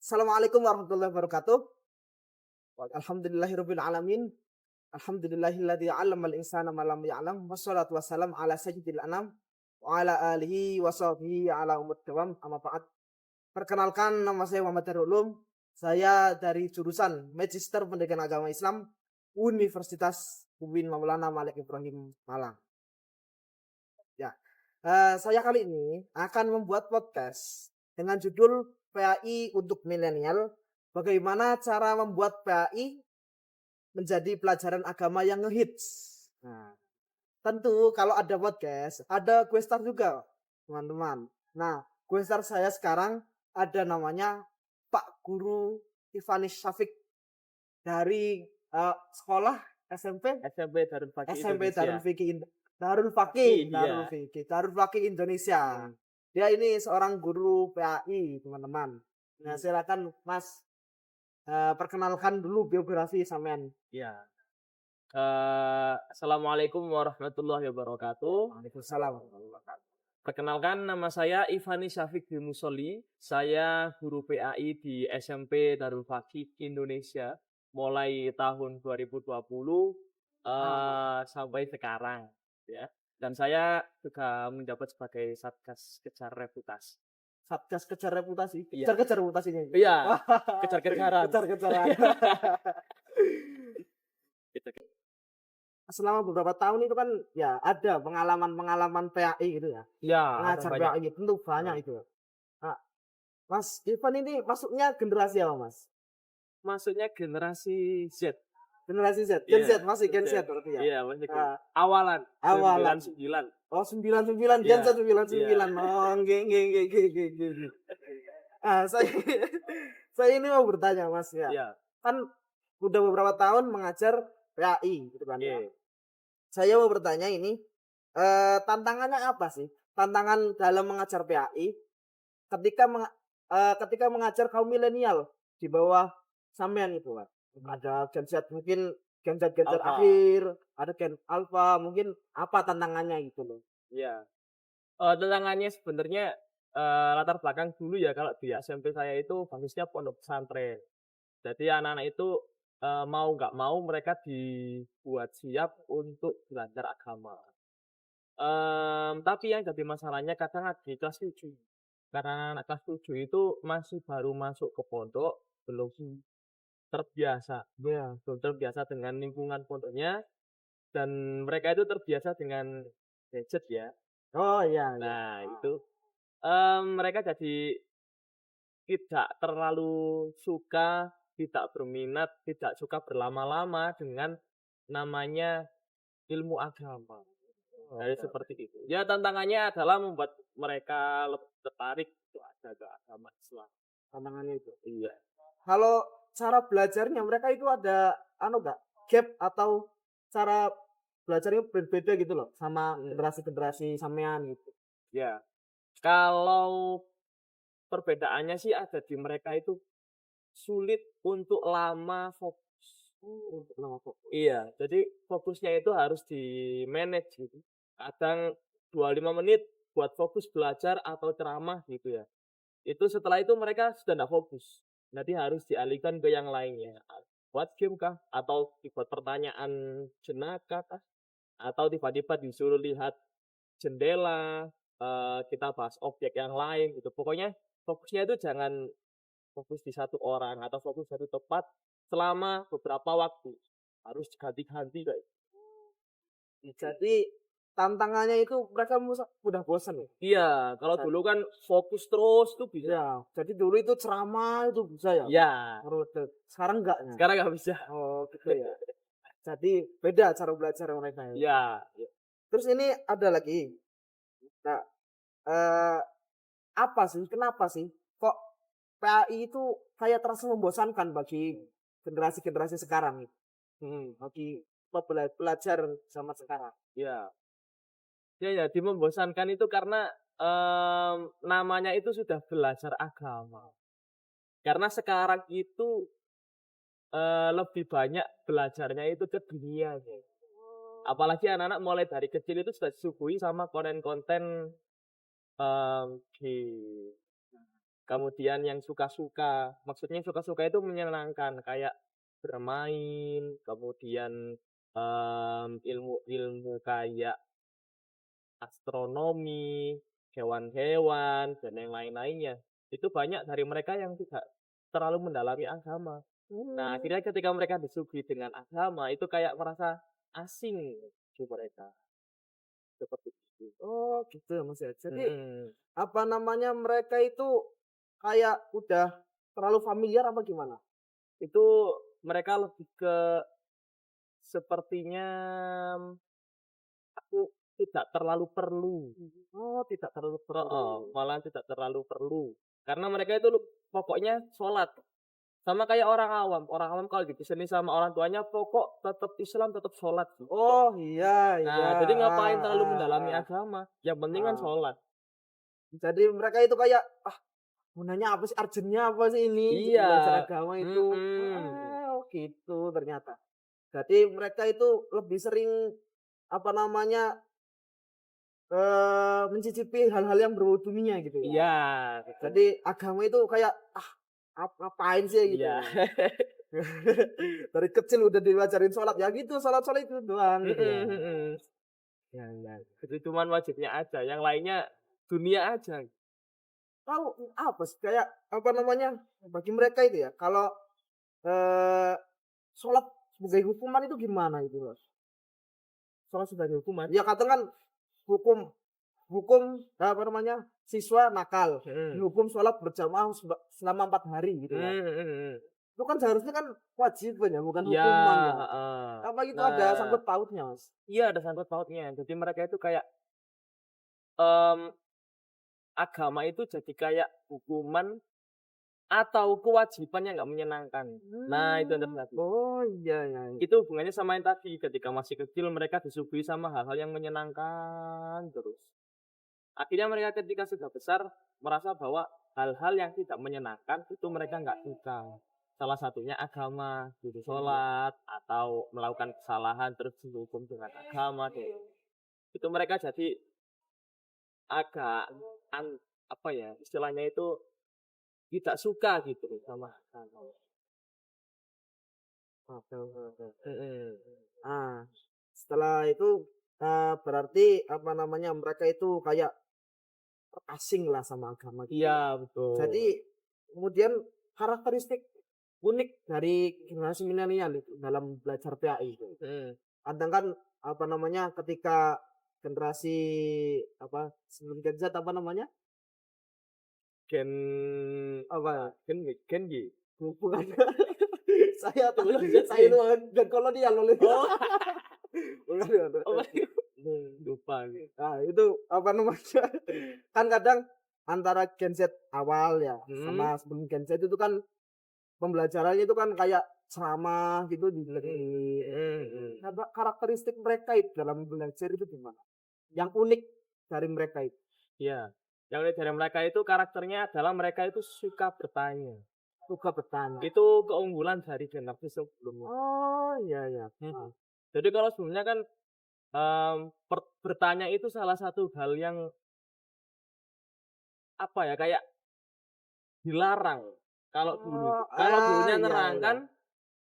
Assalamualaikum warahmatullahi wabarakatuh. Alhamdulillahirabbil alamin. Alhamdulillahilladzi 'allamal insana ma lam ya'lam. Wassalatu wassalamu ala sayyidil anam wa ala alihi wa sahbihi ala umut dawam amma ba'd. Perkenalkan, nama saya Muhammad Darul Ulum. Saya dari jurusan Magister Pendidikan Agama Islam Universitas UIN Maulana Malik Ibrahim Malang. Ya. Saya kali ini akan membuat podcast dengan judul PAI untuk milenial. Bagaimana cara membuat PAI menjadi pelajaran agama yang ngehits. Nah, tentu kalau ada podcast, ada questar juga, teman-teman. Nah, questar saya sekarang ada namanya Pak Guru Ivanis Syafiq dari sekolah SMP SMP Darul Fakih Indonesia. Darul Fakih Indonesia. Dia ini seorang guru PAI, teman-teman. Nah, silakan Mas perkenalkan dulu biografi sampean. Ya. Assalamualaikum warahmatullahi wabarakatuh. Waalaikumsalam. Perkenalkan, nama saya Ivanis Syafiq Musoli. Saya guru PAI di SMP Darul Fakih Indonesia mulai tahun 2020 sampai sekarang, ya. Dan saya juga menjabat sebagai Satgas Kejar Reputasi. Satgas Kejar Reputasi. Iya. Kejar reputasinya. Iya. Kejar-kejaran. Kejar-kejaran. Selama beberapa tahun itu kan ya ada pengalaman-pengalaman PAI gitu ya. Ya, Mengajar PAI tentu banyak itu. Nah, Mas Ivan ini masuknya generasi apa, Mas? Masuknya generasi Z. Generasi Z. Iya, Gen Z masih Gen Z berarti ya. Iya, masih awalan. Awalan. 99. Oh, 99 Gen Z 99. Iya. Oh, nggih. Saya ini mau bertanya, Mas ya. Iya. Kan udah beberapa tahun mengajar PAI gitu kan ya. Iya. Saya mau bertanya ini tantangannya apa sih? Tantangan dalam mengajar PAI ketika mengajar kaum milenial di bawah sampean itu, Mas. Ada Gen Z mungkin Gen Z Alpha. akhir, ada Gen Alpha, mungkin apa tantangannya gitu loh. Iya. Tantangannya sebenarnya latar belakang dulu ya, kalau di SMP saya itu basisnya pondok pesantren. Jadi anak-anak itu mau nggak mau mereka dibuat siap untuk belajar agama. Tapi yang jadi masalahnya kadang di kelas 7. Karena anak kelas 7 itu masih baru masuk ke pondok, belum terbiasa. Iya. Belum terbiasa dengan lingkungan pondoknya, dan mereka itu terbiasa dengan gadget ya. Oh iya. Nah, itu mereka jadi tidak terlalu suka, tidak berminat, tidak suka berlama-lama dengan namanya ilmu agama. Jadi seperti itu. Ya, tantangannya adalah membuat mereka lebih tertarik itu aja ke agama Islam. Tantangannya itu. Iya. Kalau cara belajarnya mereka itu ada enggak gap atau cara belajarnya berbeda gitu loh sama generasi-generasi sampean gitu. Ya. Kalau perbedaannya sih ada di mereka itu sulit untuk lama fokus. Untuk lama fokus. Iya, jadi fokusnya itu harus di-manage gitu. Kadang 25 menit buat fokus belajar atau ceramah gitu ya. Itu setelah itu mereka sudah tidak fokus. Nanti harus dialihkan ke yang lainnya. Buat game kah? Atau dibuat pertanyaan jenaka kah? Atau tiba-tiba disuruh lihat jendela, kita bahas objek yang lain gitu. Pokoknya fokusnya itu jangan fokus di satu orang atau fokus satu tempat selama beberapa waktu. Harus ganti-ganti kayak. Jadi tantangannya itu mereka udah bosan ya? Iya, kalau dulu kan fokus terus tuh bisa. Ya, jadi dulu itu ceramah itu bisa ya? Iya. Sekarang enggak ya? Sekarang nggak bisa. Oh gitu ya. Jadi beda cara belajar mereka ya. Iya. Terus ini ada lagi. Nah, kenapa sih kok PAI itu kayak terasa membosankan bagi generasi-generasi sekarang itu? Bagi pelajar zaman sekarang. Iya. Ya, jadi membosankan itu karena namanya itu sudah belajar agama. Karena sekarang itu lebih banyak belajarnya itu ke dunia. Apalagi anak-anak mulai dari kecil itu sudah disuguhi sama konten-konten di kemudian yang suka-suka, maksudnya suka-suka itu menyenangkan, kayak bermain, kemudian, ilmu-ilmu kayak astronomi, hewan-hewan, dan yang lain-lainnya. Itu banyak dari mereka yang tidak terlalu mendalami agama. Nah, Mmm, akhirnya ketika mereka disuguhi dengan agama, itu kayak merasa asing di mereka, seperti itu. oh gitu ya, Mas, ya. Jadi, Mhm. apa namanya, mereka itu kayak udah terlalu familiar apa gimana? Itu mereka lebih ke sepertinya aku tidak terlalu perlu. Oh, tidak terlalu perlu. Heeh, malah tidak terlalu perlu. Karena mereka itu pokoknya sholat. Sama kayak orang awam. Orang awam kalau dipesenin sama orang tuanya, pokok tetap Islam, tetap sholat gitu. Oh, iya iya, Nah, jadi ngapain ah terlalu ah mendalami ah, agama? Yang penting kan ah. sholat. Jadi mereka itu kayak, "Ah, gunanya apa sih, urgent-nya apa sih ini Iya, belajar agama itu?" mhm. Oh, gitu ternyata. Jadi mereka itu lebih sering, apa namanya, mencicipi hal-hal yang berbau dunia gitu ya. Iya, betul. Jadi agama itu kayak, "Ah, ngapain sih?" Gitu. Iya. Dari kecil udah diajarin sholat, ya gitu, sholat-sholat itu doang gitu ya. Mhm mhm. Ya ya. Itu cuman wajibnya aja, yang lainnya dunia aja. Tahu apa sih, kayak, apa namanya, bagi mereka itu ya, kalau, eee, sholat sebagai hukuman itu gimana itu, Mas? Sholat sebagai hukuman. Ya kadang kan hukum hukum, apa namanya, siswa nakal, Mhm. dihukum sholat berjamaah selama 4 hari gitu kan. Mhm mhm mhm. Itu kan seharusnya kan kewajiban ya, bukan Iya, hukuman ya. heeh. Apa itu ada Nah, sangkut pautnya, Mas? iya ada sangkut pautnya. Jadi mereka itu kayak, mmm, agama itu jadi kayak hukuman atau kewajiban yang nggak menyenangkan. Nah, itu yang terjadi. Oh, iya iya iya. Itu hubungannya sama yang tadi, ketika masih kecil mereka disuguhi sama hal-hal yang menyenangkan terus. Akhirnya mereka ketika sudah besar merasa bahwa hal-hal yang tidak menyenangkan itu mereka nggak suka. Salah satunya agama, gitu, sholat atau melakukan kesalahan terus dihukum dengan agama deh. Itu mereka jadi agak apa ya, istilahnya itu tidak suka gitu loh sama agama. Oke oke oke. Mhm. Ah, setelah itu, berarti, apa namanya, mereka itu kayak asing lah sama agama gitu Iya ya. betul. Jadi, kemudian karakteristik unik dari generasi milenial itu dalam belajar PAI itu. Mhm. Kadang kan, apa namanya, ketika generasi, apa, sebelum Gen Z apa namanya? Gen Apa? Gen Y? Bukan. Saya tak Sebelum Z saya Y? itu Gen kolonial loh. Oh, Bukan ya, apa itu? Lupa nih. Nah, itu apa namanya, kan kadang antara Gen Z awal ya, Mhm, sama sebelum Gen Z itu kan pembelajarannya itu kan kayak ceramah gitu mhm, mhm. nah, karakteristik mereka itu dalam belajar itu gimana? Yang unik dari mereka itu? Iya, yang unik dari mereka itu karakternya adalah mereka itu suka bertanya. Suka bertanya. Itu keunggulan dari generasi sebelumnya. Oh, iya iya. Mhm. Heeh. Jadi kalau sebelumnya kan, bertanya itu salah satu hal yang, apa ya, kayak dilarang kalau dulu. Oh, Kalau gurunya iya iya. nerangkan,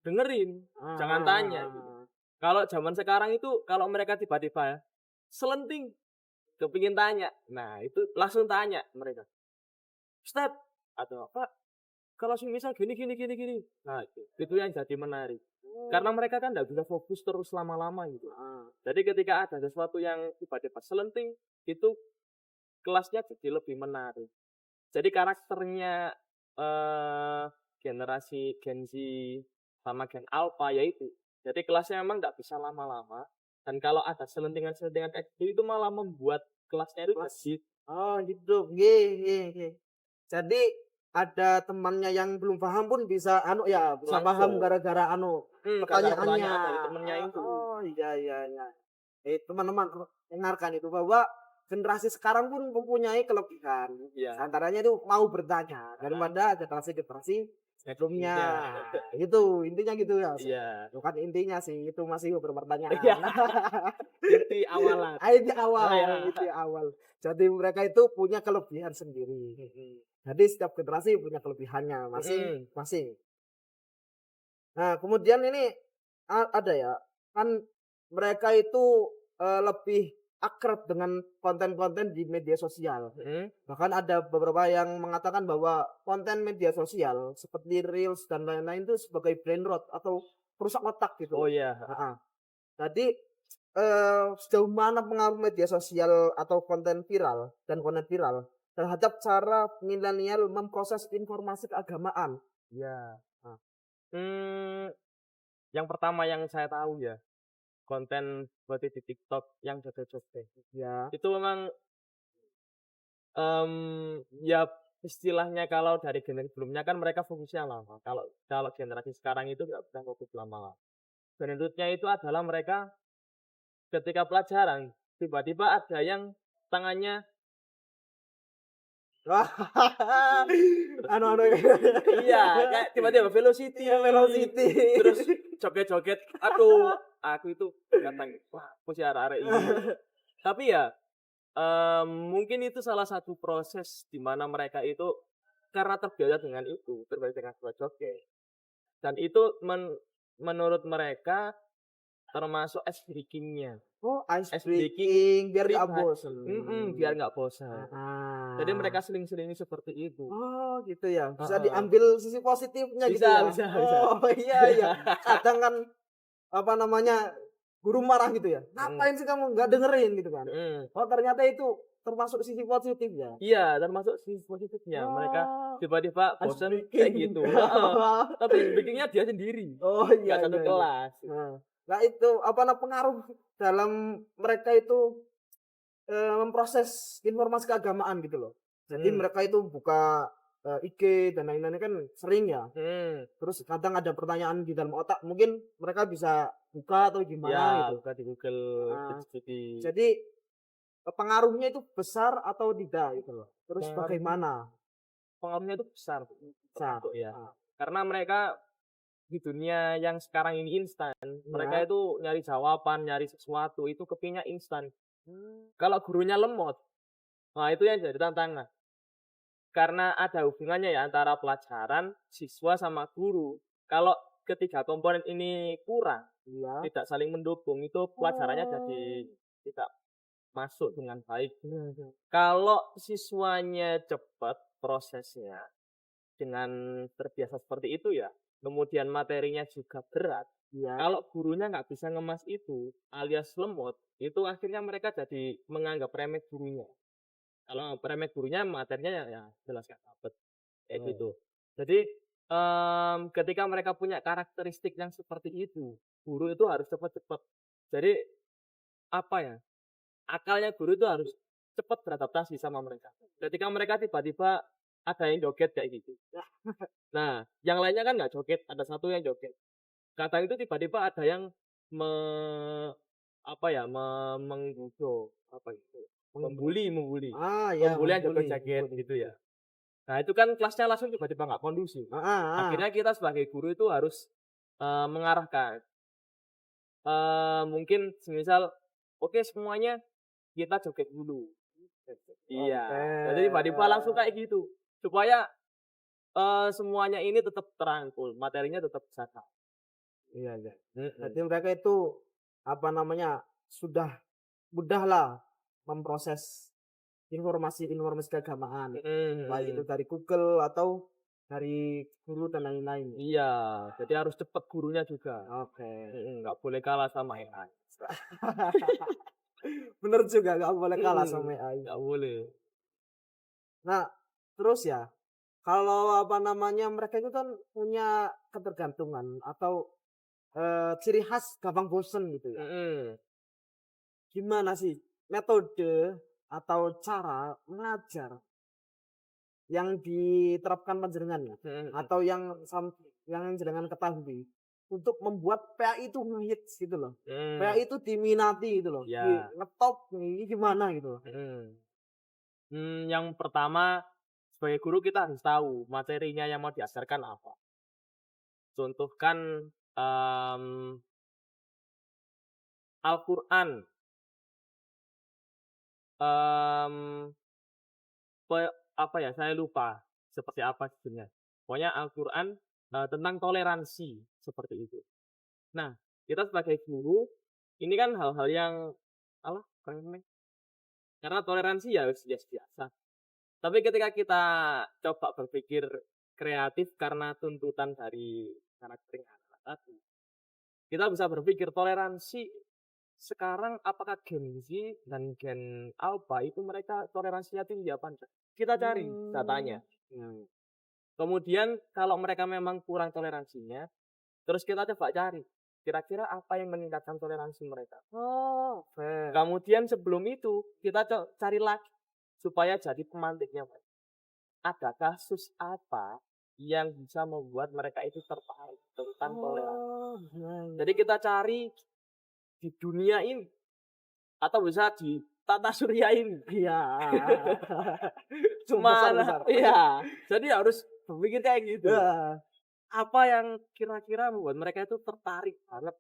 dengerin, Ah jangan ah tanya ah gitu. ah. Kalau zaman sekarang itu kalau mereka tiba-tiba selenting kepingin tanya, nah itu langsung tanya mereka, "Ustad," atau, "Pak, kalau semisal gini gini gini gini." Nah itu yang jadi menarik. Karena Oh, mereka kan nggak bisa fokus terus lama-lama gitu. heeh. Jadi ketika ada sesuatu yang tiba-tiba selenting, itu kelasnya jadi lebih menarik. Jadi karakternya, eee, generasi Gen Z sama Gen Alpha ya itu, jadi kelasnya memang nggak bisa lama-lama, dan kalau ada selentingan-selentingan kayak gitu, itu malah membuat kelasnya itu Kelas jadi oh gitu, nggih nggih nggih. Jadi ada temannya yang belum paham pun bisa anu ya, bisa paham langsung gara-gara anu gara-gara pertanyaannya. pertanyaan dari temennya itu. Oh, iya iya iya. Teman-teman dengarkan itu bahwa generasi sekarang pun mempunyai kelebihan. Iya, Antaranya itu mau bertanya heeh, daripada generasi-generasi backroom-nya. Iya. Gitu, intinya gitu ya. Iya. Bukan intinya sih, itu masih pertanyaan. Iya, inti awalan. Inti Oh, awal, ya. inti awal. Jadi mereka itu punya kelebihan sendiri. Mhm. Jadi setiap generasi punya kelebihannya Mhm. masing-masing. Nah, kemudian ini ada ya, kan mereka itu, lebih akrab dengan konten-konten di media sosial. Mhm. Bahkan ada beberapa yang mengatakan bahwa konten media sosial seperti reels dan lain-lain itu sebagai brain rot atau perusak otak gitu Oh, loh. iya, Heeh. Jadi, sejauh mana pengaruh media sosial atau konten viral terhadap cara milenial memproses informasi keagamaan? iya. Nah, Mmm, yang pertama yang saya tahu ya, konten seperti di TikTok yang joget-joget. ya. Itu memang, ya istilahnya kalau dari generasi sebelumnya kan mereka fokusnya lama, kalau kalau generasi sekarang itu nggak pernah fokus lama-lama. Benefitnya itu adalah mereka ketika pelajaran, tiba-tiba ada yang tangannya terus Anu iya, kayak tiba-tiba velocity, iya velocity. terus joget-joget, aduh, aku itu kadang, wah, aku si arek-arek iki. Tapi ya, mungkin itu salah satu proses di mana mereka itu karena terbiasa dengan itu, terbiasa dengan joget, dan itu menurut mereka termasuk ice breaking-nya. Oh, ice Ice breaking breaking biar nggak bosen. biar nggak bosan. Jadi Heeh. mereka seling-selingi seperti itu. Oh, gitu ya. Bisa Heeh. diambil sisi positifnya gitu Bisa ya. bisa bisa. Oh, iya iya. Kadang kan apa namanya, guru marah gitu ya. Mhm "Ngapain sih kamu nggak dengerin?" gitu kan. mhm. Oh, ternyata itu termasuk sisi positif ya. Iya, termasuk sisi positifnya. Mereka Oh, tiba-tiba ice bosen kayak breaking. gitu, heeh. Tapi bikinnya dia sendiri, Oh, iya nggak satu iya iya. kelas. Nah, nah itu apa pengaruh dalam mereka itu, memproses informasi keagamaan gitu loh. Jadi Mhm mereka itu buka, IG dan lain-lainnya kan sering ya. mhm. Terus kadang ada pertanyaan di dalam otak, mungkin mereka bisa buka atau gimana Ya, gitu. buka di Google, Heeh. ChatGPT. Jadi, pengaruhnya itu besar atau tidak gitu loh? Terus Pengaruhnya bagaimana? pengaruhnya itu besar, Besar? termasuk ya. Heeh. Karena mereka di dunia yang sekarang ini instan, mereka Iya. itu nyari jawaban, nyari sesuatu itu kepinginnya instan. Mmm. Kalau gurunya lemot, nah itu yang jadi tantangan. Karena ada hubungannya ya antara pelajaran, siswa, sama guru. Kalau ketiga komponen ini kurang, Iya. tidak saling mendukung, itu pelajarannya jadi Oh. tidak masuk dengan baik. Iya iya. Kalau siswanya cepat prosesnya dengan terbiasa seperti itu ya, kemudian materinya juga berat, Iya. kalau gurunya nggak bisa ngemas itu, alias lemot, itu akhirnya mereka jadi menganggap remeh gurunya. Kalau nganggap remeh gurunya, materinya ya jelas nggak dapet, kayak Oh. gitu. Jadi, ketika mereka punya karakteristik yang seperti itu, guru itu harus cepat-cepat. Jadi, apa ya, akalnya guru itu harus cepat beradaptasi sama mereka. Ketika mereka tiba-tiba ada yang joget kayak gitu. Nah, yang lainnya kan nggak joget, ada satu yang joget. Kadang itu tiba-tiba ada yang me apa ya, menggoda, apa itu, Menggu membuli iya membuli yang membuli joget-joget membuli. gitu ya. Nah, itu kan kelasnya langsung tiba-tiba nggak kondusif. Heeh heeh. Akhirnya kita sebagai guru itu harus, mengarahkan, mungkin semisal, "Oke semuanya kita joget dulu." Iya, Oke. jadi tiba-tiba langsung kayak gitu, supaya, semuanya ini tetap terangkul, materinya tetap terjaga. Iya iya. Mhm Berarti mereka itu, apa namanya, sudah mudahlah memproses informasi-informasi keagamaan, mhm baik itu mhm. dari Google atau dari guru dan lain-lain. Iya, jadi harus cepet gurunya juga, Oke. nggak boleh kalah sama AI. Bener juga, nggak boleh kalah sama Mhm, AI. nggak boleh. Nah, terus ya, kalau apa namanya, mereka itu kan punya ketergantungan atau, ciri khas gampang bosen gitu ya. Mhm Gimana sih metode atau cara mengajar yang diterapkan panjenengan ya? mhm mhm Atau yang jenengan ketahui untuk membuat PAI itu ngehits gitu loh. mhm, PAI itu diminati gitu loh, iya, ngetop ini gimana gitu loh. mhm. Yang pertama sebagai guru kita harus tahu materinya yang mau diajarkan apa. contohkan, Al-Qur'an, mmm, apa ya, saya lupa seperti apa judulnya. Pokoknya Al-Qur'an, tentang toleransi, seperti itu. Nah, kita sebagai guru, ini kan hal-hal yang alah remeh, karena toleransi ya biasa. Tapi ketika kita coba berpikir kreatif karena tuntutan dari karakter yang anak tadi, kita bisa berpikir toleransi sekarang apakah Gen Z dan Gen Alpha itu mereka toleransinya tinggi apa enggak? Kita cari datanya. Mmm. Kemudian kalau mereka memang kurang toleransinya, terus kita coba cari, kira-kira apa yang meningkatkan toleransi mereka. Oh, fair. Kemudian sebelum itu kita cari lagi supaya jadi pemantiknya mereka. Ada kasus apa yang bisa membuat mereka itu tertarik tentang toleransi. Oh, iya iya. Jadi kita cari di dunia ini atau bisa di tata surya ini. Iya. Besar Mana besar. iya, jadi harus berpikir kayak gitu. Heeh. Apa yang kira-kira membuat mereka itu tertarik banget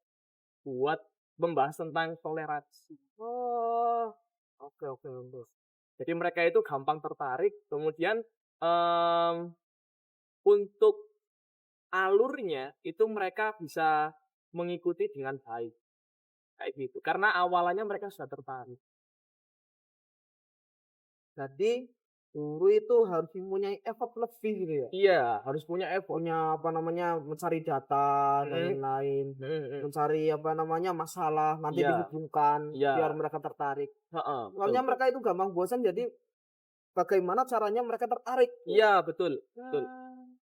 buat membahas tentang toleransi. Oh, oke oke oke. Jadi mereka itu gampang tertarik, kemudian, mmm, untuk alurnya itu mereka bisa mengikuti dengan baik, kayak gitu. Karena awalannya mereka sudah tertarik. Jadi guru itu harus mempunyai effort lebih gitu ya? Iya, harus punya effort. Punya apa namanya, mencari data dan Mhm, lain-lain, mhm mhm. mencari apa namanya, masalah, nanti Iya dihubungkan iya, biar mereka tertarik. heeh, betul. Soalnya mereka itu gampang bosan jadi bagaimana caranya mereka tertarik tuh. Iya, betul betul. Ah,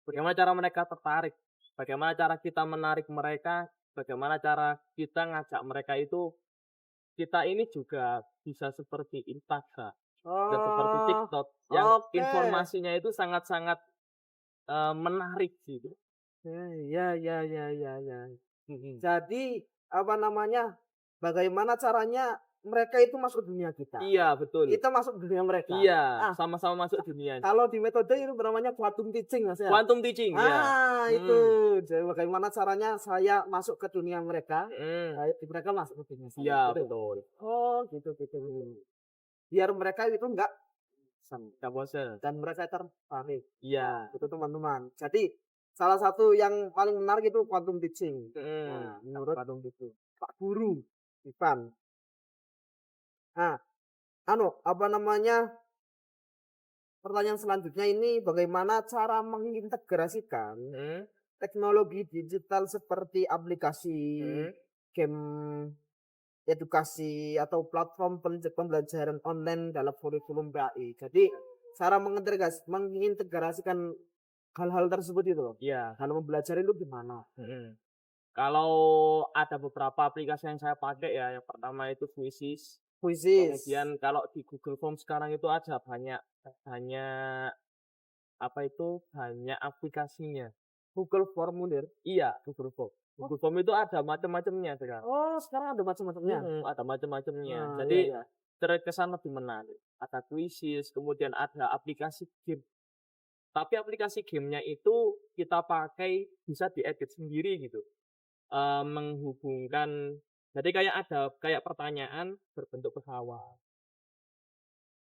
Bagaimana cara mereka tertarik, bagaimana cara kita menarik mereka, bagaimana cara kita ngajak mereka itu, kita ini juga bisa seperti Instagram dan seperti oh, TikTok yang oke. informasinya itu sangat-sangat, menarik gitu. Ya ya ya ya ya. Mhm. Jadi, apa namanya, bagaimana caranya mereka itu masuk dunia kita, Iya, betul. kita masuk dunia mereka. Iya, Ah, sama-sama masuk dunia. kalau di metode itu namanya quantum teaching, Mas, ya? Quantum teaching, ya. Ah, itu. Mhm, Jadi bagaimana caranya saya masuk ke dunia mereka, mhm. mereka masuk ke dunia saya, Iya, gitu ya? betul. Oh, gitu gitu gitu. Biar mereka itu enggak bosan Nggak bosen. dan mereka tertarik. Nah, Iya, itu teman-teman. Jadi, salah satu yang paling menarik itu quantum teaching. mhm, Nah, menurut quantum teaching. Pak Guru Ivan. Nah, apa namanya, pertanyaan selanjutnya ini bagaimana cara mengintegrasikan Mhm, teknologi digital seperti aplikasi, mhm. game edukasi atau platform pembelajaran online dalam kurikulum PAI. Jadi cara mengintegrasikan hal-hal tersebut itu loh, Iya, dalam mempelajari itu gimana? mhm. Kalau ada beberapa aplikasi yang saya pakai ya, yang pertama itu Quizizz, Kuisis, kemudian kalau di Google Form sekarang itu ada banyak apa itu, banyak aplikasinya. Google Formulir. Iya, Google Form. Oh Google Form itu ada macam-macamnya sekarang. oh sekarang ada macam-macamnya? Ada macam-macamnya. Ah, iya Jadi iya. terkesan lebih menarik. Ada Quizizz, kemudian ada aplikasi game. Tapi aplikasi gamenya itu kita pakai bisa diedit sendiri gitu. Menghubungkan, jadi kayak ada kayak pertanyaan berbentuk pesawat.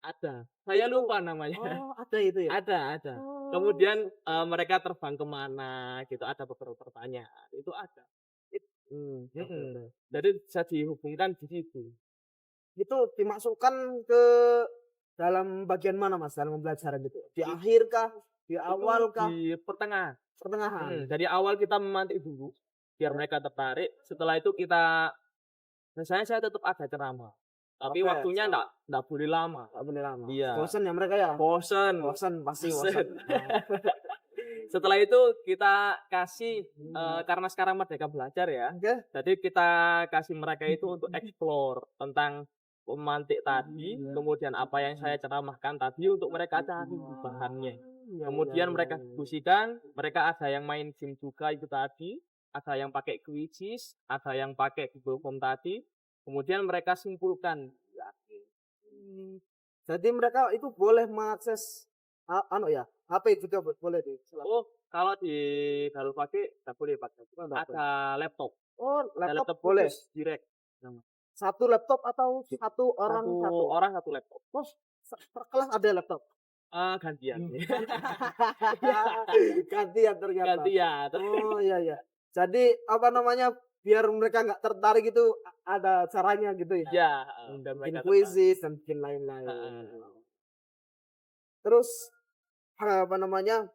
Ada, saya Itu lupa namanya. oh ada itu ya? Ada. Oh, Kemudian, mereka terbang ke mana gitu, ada beberapa pertanyaan, itu ada. it oke Mhm. oke. Jadi bisa dihubungkan di situ. Itu dimasukkan ke dalam bagian mana, Mas, dalam pembelajaran itu? Di I akhir kah? Di itu awal kah? di pertengahan. Pertengahan? Dari awal kita memantik dulu, biar mereka tertarik, setelah itu kita, biasanya saya tetap ada ceramah, tapi Oke, waktunya ndak boleh lama. nggak boleh lama. Iya, Bosen ya mereka ya? bosen, Bosen, pasti bosen. bosen. Nah, Setelah itu kita kasih, hmm, karena sekarang Merdeka Belajar ya, oke. jadi kita kasih mereka itu untuk explore tentang pemantik tadi, kemudian apa yang saya ceramahkan tadi untuk mereka cari bahannya. Iya iya Kemudian iya mereka iya. diskusikan, mereka ada yang main game juga itu tadi, ada yang pakai Quizizz, ada yang pakai Google Form tadi, kemudian mereka simpulkan. Mmm, jadi mereka itu boleh mengakses HP juga boleh Oh, Kalau di Darul Fakih nggak boleh pakai. Oh, nggak boleh. Ada laptop. Oh, Ada laptop laptop boleh? khusus direct. Nah, Satu laptop atau satu orang satu satu? orang satu laptop. Oh, per kelas ada laptop? Gantian. Gantian ternyata. Gantian. Oh, iya, iya. Jadi, apa namanya, biar mereka nggak tertarik itu ada caranya gitu ya? Iya, dan Bikin mereka kuisis dan bikin lain-lain. heeh. Terus, apa namanya,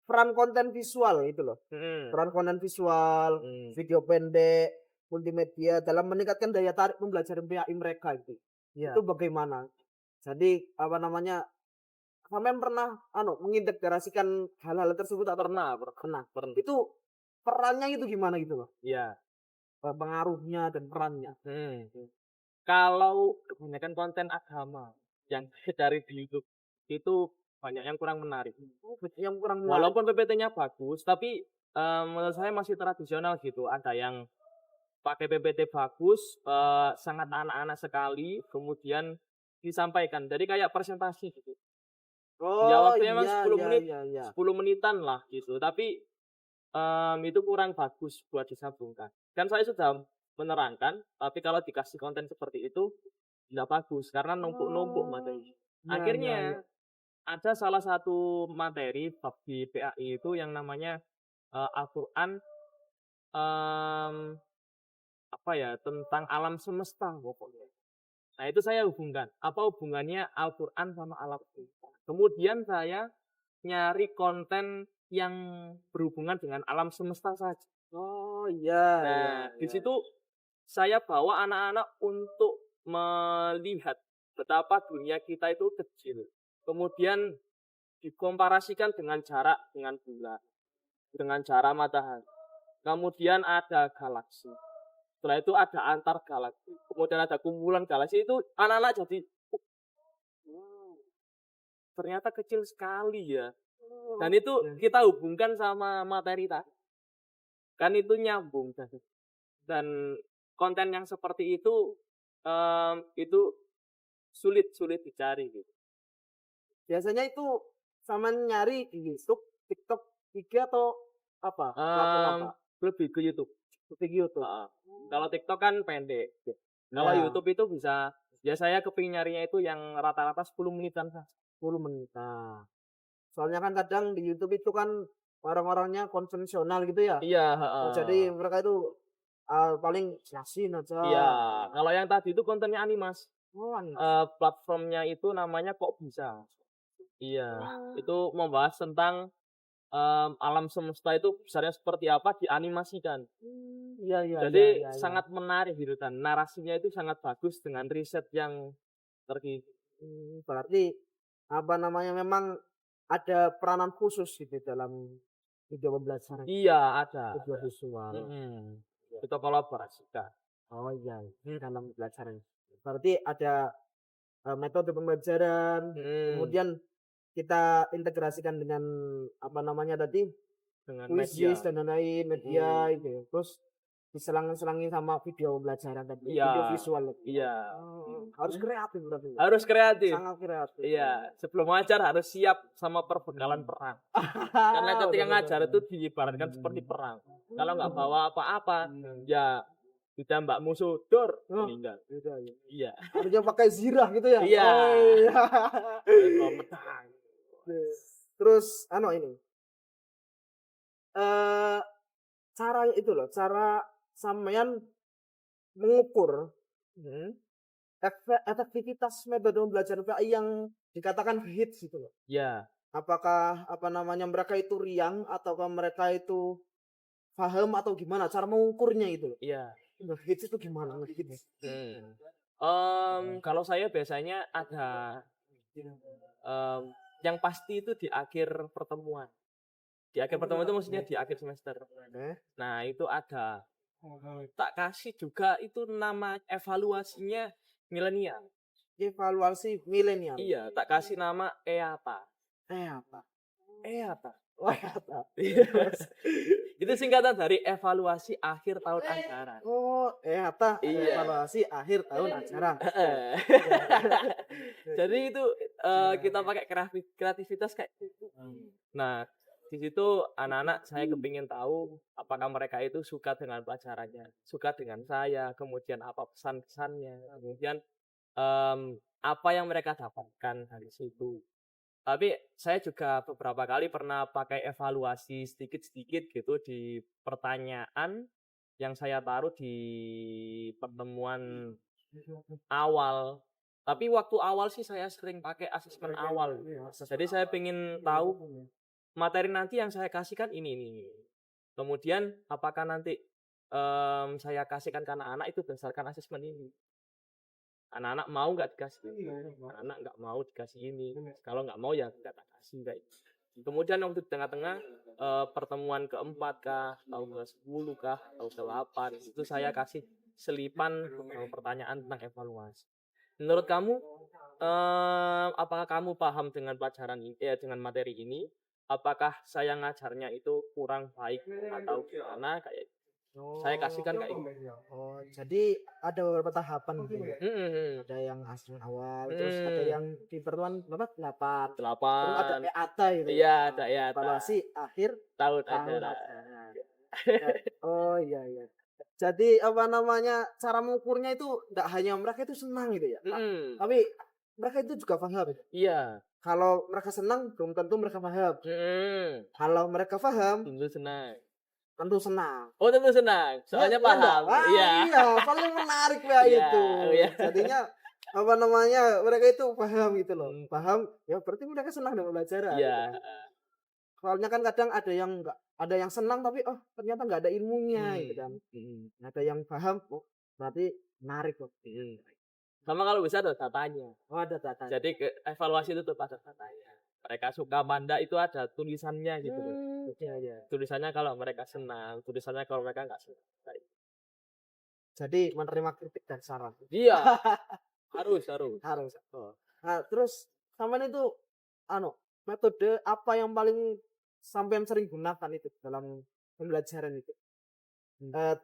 peran konten visual itu loh. Mhm, Peran konten visual, mhm. video pendek, multimedia dalam meningkatkan daya tarik pembelajaran PAI mereka itu. Iya, Itu bagaimana? Jadi, apa namanya, sampean pernah mengintegrasikan hal-hal tersebut atau pernah. pernah? Itu perannya itu gimana gitu loh? Iya, Pengaruhnya dan perannya. Kalau kebanyakan konten agama yang dari di YouTube itu banyak yang kurang menarik. Oh, yang kurang menarik. Walaupun PPT-nya bagus, tapi, menurut saya masih tradisional gitu. Ada yang pakai PPT bagus, sangat anak-anak sekali, kemudian disampaikan. Jadi kayak presentasi gitu. Ya Oh, waktunya memang iya, 10 iya, menit, iya, iya. 10 menitan lah gitu. Tapi, itu kurang bagus buat disambungkan. Kan saya sudah menerangkan, tapi kalau dikasih konten seperti itu, nggak bagus karena numpuk-numpuk Oh, materi. iya, iya, iya. Akhirnya ada salah satu materi bab di PAI itu yang namanya, Al-Qur'an, mmm, apa ya, tentang alam semesta pokoknya. Nah itu saya hubungkan, apa hubungannya Al-Qur'an sama alam semesta. Kemudian saya nyari konten yang berhubungan dengan alam semesta saja. Oh, iya, iya, Nah, di iya. situ saya bawa anak-anak untuk melihat betapa dunia kita itu kecil. Kemudian dikomparasikan dengan jarak dengan bulan, dengan jarak matahari. Kemudian ada galaksi. Setelah itu ada antar galaksi. Kemudian ada kumpulan galaksi itu anak-anak jadi, "Wow, ternyata kecil sekali ya." Dan itu Oke. kita hubungkan sama materi tadi. Kan itu nyambung dan konten yang seperti itu sulit dicari gitu. Biasanya itu sama nyari di YouTube, TikTok, IG atau apa? Platform Mmm, apa? Lebih ke YouTube, Di YouTube. heeh. Kalau TikTok kan pendek. Kalau Ya, YouTube itu bisa ya saya kepingin nyarinya itu yang rata-rata 10 menitan saja. 10 menit. Nah, soalnya kan kadang di YouTube itu kan orang-orangnya konvensional gitu ya. Iya, Oh, jadi heeh. mereka itu paling jelasin aja. Iya, kalau yang tadi itu kontennya animasi. Oh, Platformnya itu namanya Kok Bisa. Iya, oh, itu membahas tentang, alam semesta itu besarnya seperti apa dianimasikan. iya, iya, iya, Jadi iya, iya. sangat menarik gitu dan narasinya itu sangat bagus dengan riset yang terkini. Berarti apa namanya memang ada peranan khusus gitu dalam video pembelajaran Iya, ada. video visual. Mhm. Kita kolaborasikan. Oh, iya, dalam pembelajaran. Berarti ada metode pembelajaran, Mhm, kemudian kita integrasikan dengan apa namanya tadi, dengan kuisis media. dan lain-lain, media Mhm. itu ya. Terus diselang-selangi sama video pembelajaran tadi, Iya, video visual tadi. iya. Oh, harus kreatif berarti ya? Harus kreatif. Sangat kreatif. Iya, sebelum ngajar harus siap sama perbekalan perang. Karena ketika Bener, ngajar bener, itu diibaratkan seperti perang. Kalau nggak bener. bawa apa-apa, ya ditembak musuh, dor, Oh, meninggal. gitu aja. Iya. Harusnya pakai zirah gitu ya? Iya. Oh, iya. Bawa pedang. Terus ini, eee, cara itu loh, cara sampean mengukur Mhm. efektivitas metode pembelajaran PAI yang dikatakan hits gitu loh. Iya. Apakah, apa namanya, mereka itu riang ataukah mereka itu paham atau gimana cara mengukurnya itu loh? Iya. Nge-hits itu gimana nge-hits? Kalau saya biasanya ada, mmm, yang pasti itu di akhir pertemuan. Di akhir pertemuan itu maksudnya di akhir semester. Oke. Nah, itu ada. Tak kasih juga itu nama evaluasinya milenial. Evaluasi milenial. Iya, tak kasih nama EATA. Apa? EATA. Oh, apa? Itu singkatan dari evaluasi akhir tahun ajaran. Oh, apa? Iya. Evaluasi akhir tahun ajaran. Heeh. Jadi itu, kita pakai kreativitas kayak gitu. Nah, di situ anak-anak saya kepingin tahu apakah mereka itu suka dengan pelajarannya, suka dengan saya, kemudian apa pesan-pesannya, kemudian apa yang mereka dapatkan dari situ. Tapi saya juga beberapa kali pernah pakai evaluasi sedikit-sedikit gitu di pertanyaan yang saya taruh di pertemuan awal. Tapi waktu awal sih saya sering pakai asesmen awal. Jadi saya pengen tahu materi nanti yang saya kasihkan ini. Kemudian apakah nanti saya kasihkan ke anak-anak itu berdasarkan asesmen ini. Anak-anak mau nggak dikasih? Anak-anak nggak mau dikasih ini. Kalau nggak mau ya nggak tak kasih kayak gitu. Kemudian waktu di tengah-tengah pertemuan keempat kah, atau ke-10 kah, atau ke-8 itu saya kasih selipan pertanyaan tentang evaluasi. Menurut kamu apakah kamu paham dengan pelajaran ini, dengan materi ini? Apakah saya ngajarnya itu kurang baik atau gimana kayak saya kasihkan kayak gitu. Oh, jadi ada beberapa tahapan gitu ya. Mhm. Ada yang asesmen awal, terus ada yang di pertemuan berapa? 8. Terus ada 8. EATA gitu. Iya, ada ya. Evaluasi akhir Tahun tahun ajaran. ajaran. Oh iya iya. Jadi apa namanya, cara mengukurnya itu enggak hanya mereka itu senang gitu ya, Mhm. tapi mereka itu juga paham gitu. Iya. Kalau mereka senang belum tentu mereka paham. Mhm. Kalau mereka paham Tentu senang. tentu senang. Oh, tentu senang. Soalnya Iya enggak? paham. Ah, Iya. iya, paling menarik ya Iya, itu. iya. Jadinya apa namanya, mereka itu paham gitu loh. Hmm. Paham, ya berarti mereka senang dengan pelajaran gitu Iya, kan. Soalnya kan kadang ada yang enggak, ada yang senang tapi oh ternyata enggak ada ilmunya gitu kan. Mhm. Ada yang paham, oh berarti menarik kok. Mhm. Sama kalau bisa ada datanya. Oh ada data. Jadi evaluasi itu tetap ada datanya. Mereka suka manda itu ada tulisannya gitu loh. Iya iya. Tulisannya kalau mereka senang, tulisannya kalau mereka nggak senang. Kayak gitu. Jadi menerima kritik dan saran. Iya, harus. Harus. Oh. Nah, terus sampean itu anu, metode apa yang paling sampean sering gunakan itu dalam pembelajaran itu?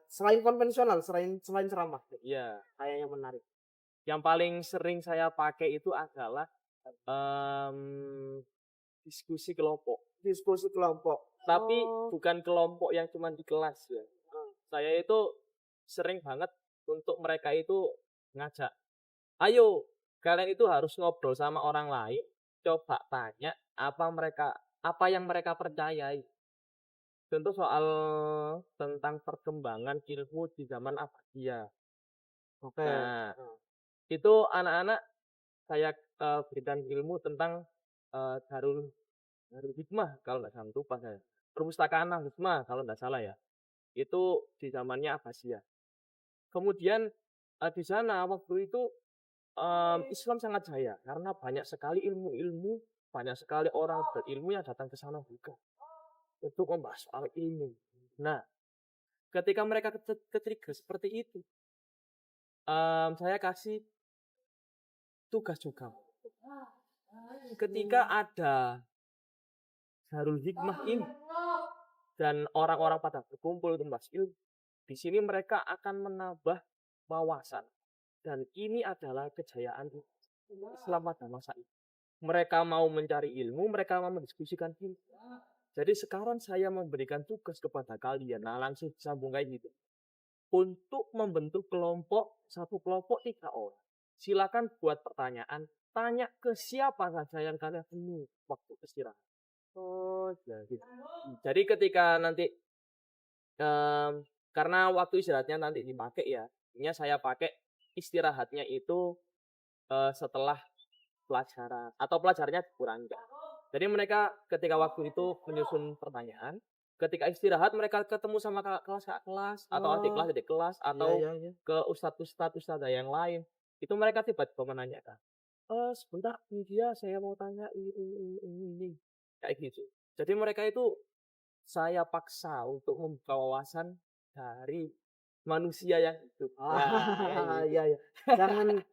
Selain konvensional, selain ceramah, Iya. kayaknya menarik. Yang paling sering saya pakai itu adalah diskusi kelompok. Diskusi kelompok. Tapi Oh. bukan kelompok yang cuma di kelas ya. Saya itu sering banget untuk mereka itu ngajak, "Ayo, kalian itu harus ngobrol sama orang lain, coba tanya apa yang mereka percayai." Contoh soal tentang perkembangan ilmu di zaman Abbasiyah. Oke. Nah, itu anak-anak saya berikan ilmu tentang Darul Darul Hikmah kalau nggak salah, lupa saya. Perpustakaan Al Hikmah kalau nggak salah ya. Itu di zamannya Abbasiyah. Kemudian di sana waktu itu Islam sangat jaya karena banyak sekali ilmu-ilmu, banyak sekali orang berilmu yang datang ke sana juga untuk membahas soal ilmu. Nah, ketika mereka ke-trigger seperti itu, saya kasih tugas juga. Ketika ada Darul Hikmah ini dan orang-orang pada berkumpul untuk membahas ilmu, di sini mereka akan menambah wawasan. Dan ini adalah kejayaan Islam pada masa itu. Mereka mau mencari ilmu, mereka mau mendiskusikan ilmu. Jadi sekarang saya memberikan tugas kepada kalian, nah langsung disambung kayak gitu. Untuk membentuk satu kelompok 3 orang. Silakan buat pertanyaan, tanya ke siapa saja yang kalian temui waktu istirahat. Oh, Jadi ketika nanti karena waktu istirahatnya nanti dipakai ya, ini saya pakai istirahatnya itu setelah pelajaran atau pelajarannya dikurangi. Jadi mereka ketika waktu itu menyusun pertanyaan, ketika istirahat mereka ketemu sama kakak kelas atau adik kelas atau iya, iya. ke ustadzah yang lain, itu mereka tiba-tiba menanyakan, sebentar dia saya mau tanya ini, kayak gitu. Jadi mereka itu saya paksa untuk membuka wawasan dari manusia yang hidup. Ah, Kayak gitu. iya iya.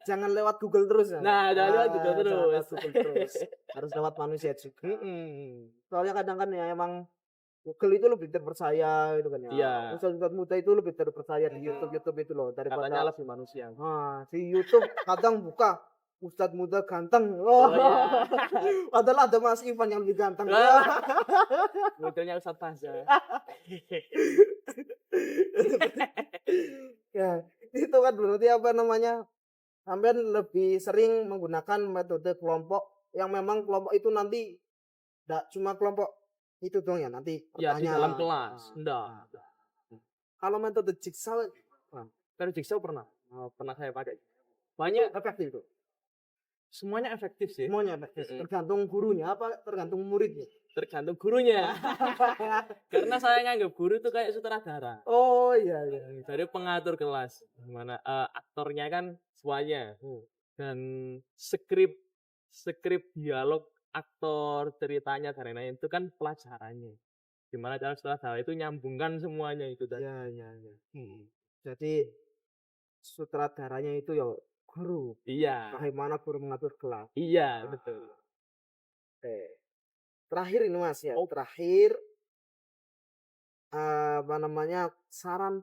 Jangan lewat Google terus ya. Nah, jangan lewat Google Jangan lewat terus. Google terus. Harus lewat manusia juga. Mhm. Soalnya kadang kan ya emang Google itu lebih terpercaya gitu kan ya. Iya. Ustadz muda itu lebih terpercaya di YouTube itu loh Katanya daripada lebih manusia. di YouTube kadang buka Ustadz muda ganteng. Oh, Oh, ya. padahal ada Mas Ivan yang lebih ganteng. Lah. Modelnya Ustadz Faza. Ya, itu kan berarti apa namanya, sampean lebih sering menggunakan metode kelompok yang memang kelompok itu nanti nggak cuma kelompok itu dong ya, nanti Ya, di dalam bertanya. kelas. Enggak. Kalau metode jigsaw Kalau jigsaw pernah. Pernah saya pakai. Banyak, efektif tuh. semuanya efektif sih. Semuanya efektif. Mm-mm. Tergantung gurunya apa tergantung muridnya. Tergantung gurunya. Karena saya nganggap guru itu kayak sutradara. Oh iya iya. Dari pengatur kelas. Mana aktornya kan semuanya. Dan skrip dialog aktor ceritanya karena itu kan pelajarannya. Gimana cara sutradara itu nyambungkan semuanya itu tadi. Iya iya iya. Jadi sutradaranya itu ya guru. Iya. Bagaimana guru mengatur kelas. Iya, betul. Oke. Terakhir ini Mas ya. Oh. Terakhir apa namanya, saran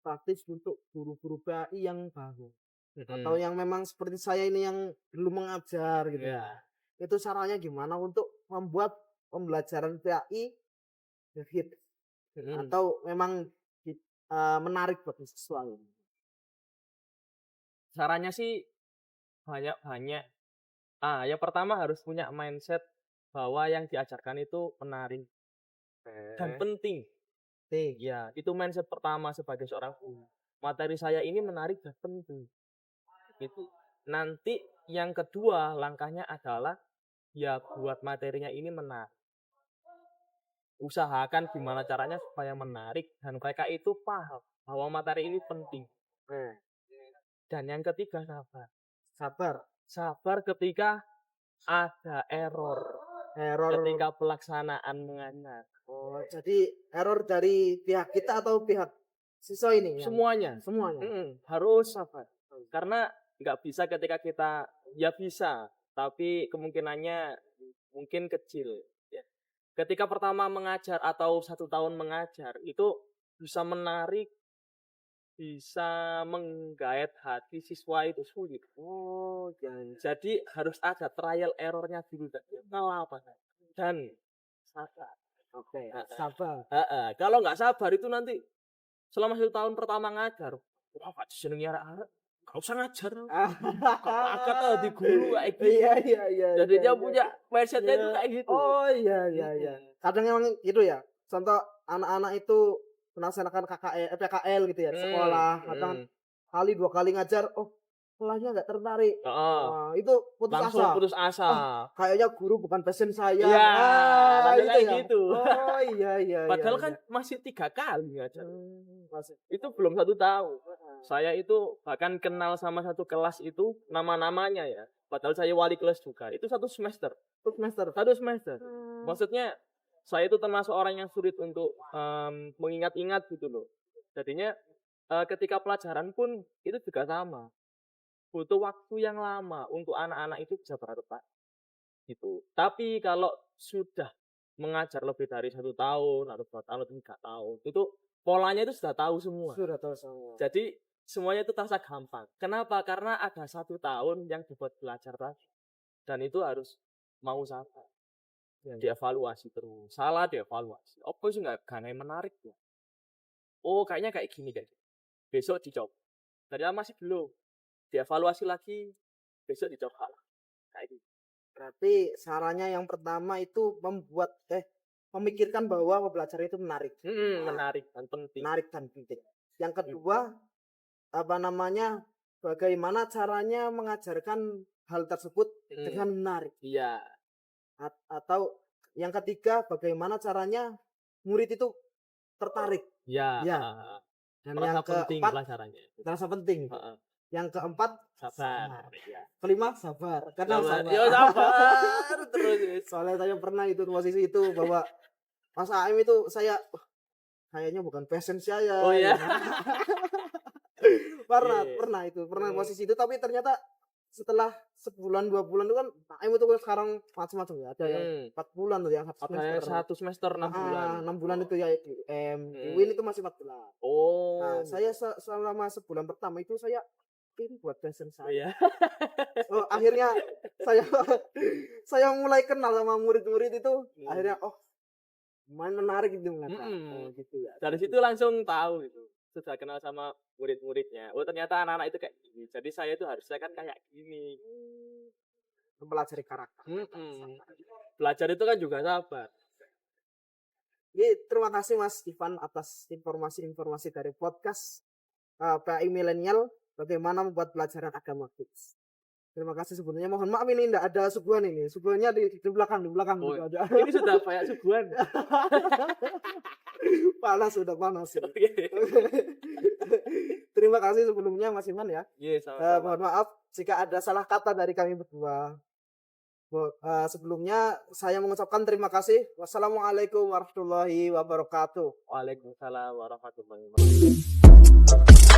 praktis untuk guru-guru PAI yang baru atau yang memang seperti saya ini yang belum mengajar gitu. Iya. Itu caranya gimana untuk membuat pembelajaran PAI hit atau memang menarik bagi siswa? Caranya sih banyak-banyak. Yang pertama harus punya mindset bahwa yang diajarkan itu menarik dan penting. Ya, itu mindset pertama sebagai seorang guru. Materi saya ini menarik dan penting. Itu. Nanti yang kedua langkahnya adalah ya buat materinya ini menarik. Usahakan gimana caranya supaya menarik dan mereka itu paham bahwa materi ini penting. Dan yang ketiga sabar ketika ada error ketika pelaksanaan mengajar. Oh, jadi error dari pihak kita atau pihak siswa ini? Semuanya. Harus sabar. Karena nggak bisa ketika kita ya bisa, tapi kemungkinannya mungkin kecil. Ya. Ketika pertama mengajar atau 1 tahun mengajar itu bisa menarik, bisa menggait hati siswa itu sulit. Oh, jadi harus ada trial errornya dulu. Dan sabar. Oke, sabar. Kalau nggak sabar itu nanti selama 1 tahun pertama ngajar, wah Pak jenenge arek-arek, gak usah ngajar. Kata di guru kayak gitu. Iya. Jadi dia punya mindsetnya itu kayak gitu. Oh iya. Kadang emang gitu ya. Contoh anak-anak itu melaksanakan PKL gitu ya di sekolah. Kadang kali 2 kali ngajar, sekolahnya nggak tertarik. Itu putus asa. Kayaknya guru bukan passion saya. Iya, itu kayak ya. gitu. Oh iya. Padahal kan masih 3 kali ngajar. Itu belum 1 tahun. Saya itu bahkan kenal sama satu kelas itu nama-namanya ya. Padahal saya wali kelas juga. Itu 1 semester. 1 semester. Maksudnya saya itu termasuk orang yang sulit untuk mengingat-ingat gitu loh. Jadinya ketika pelajaran pun itu juga sama. Butuh waktu yang lama untuk anak-anak itu bisa beradaptasi. Gitu. Tapi kalau sudah mengajar lebih dari 1 tahun atau 2 tahun atau 3 tahun, itu polanya itu sudah tahu semua. Jadi semuanya itu terasa gampang. Kenapa? Karena ada 1 tahun yang dibuat belajar tadi. Dan itu harus mau sabar. Dievaluasi terus. Salah dievaluasi. Apa sih nggak menarik ya? Oh kayaknya kayak gini guys. Besok dicoba. Tadi masih belum. Dievaluasi lagi. Besok dicoba. Kayak gitu. Berarti sarannya yang pertama itu memikirkan bahwa pembelajaran itu menarik. Menarik dan penting. Yang kedua, bagaimana caranya mengajarkan hal tersebut dengan menarik. Iya. Atau yang ketiga, bagaimana caranya murid itu tertarik. Ya. Dan yang keempat, pelajarannya. terasa penting. Yang keempat, sabar. Kelima, sabar. Karena sabar. Ya sabar terus. Soalnya saya pernah itu posisi itu bahwa Mas AM itu saya kayaknya bukan passion saya. Oh ya. Pernah posisi itu, tapi ternyata setelah sebulan 2 bulan itu kan AM itu sekarang macam-macam ya. Ada yang 4 bulan tuh, yang 1 semester 6 bulan. 6 bulan itu ya UIN itu masih 4 bulan. Oh. Nah, saya selama sebulan pertama itu saya ini buat passion Oh saya. ya. Oh, akhirnya saya saya mulai kenal sama murid-murid itu. Hmm. Akhirnya lumayan menarik gitu ngeliatnya. Mm-mm. Oh gitu ya. Dari situ langsung tahu gitu. Sudah kenal sama murid-muridnya. Oh ternyata anak-anak itu kayak gini. Jadi saya itu harusnya kan kayak gini. Mempelajari karakter. Mm-mm. Belajar itu kan juga sabar. Terima kasih Mas Ivan atas informasi-informasi dari podcast PAI Milenial bagaimana membuat pelajaran agama fix. Terima kasih sebelumnya. Mohon maaf ini tidak ada suguhan ini. Suguhannya di belakang Oh, gitu aja. ini sudah kayak suguhan. Panas sudah panas. Oke. Terima kasih sebelumnya Mas Ivan ya. Iya, sama-sama. Mohon maaf jika ada salah kata dari kami berdua. Sebelumnya saya mengucapkan terima kasih. Wassalamualaikum warahmatullahi wabarakatuh. Waalaikumsalam warahmatullahi wabarakatuh.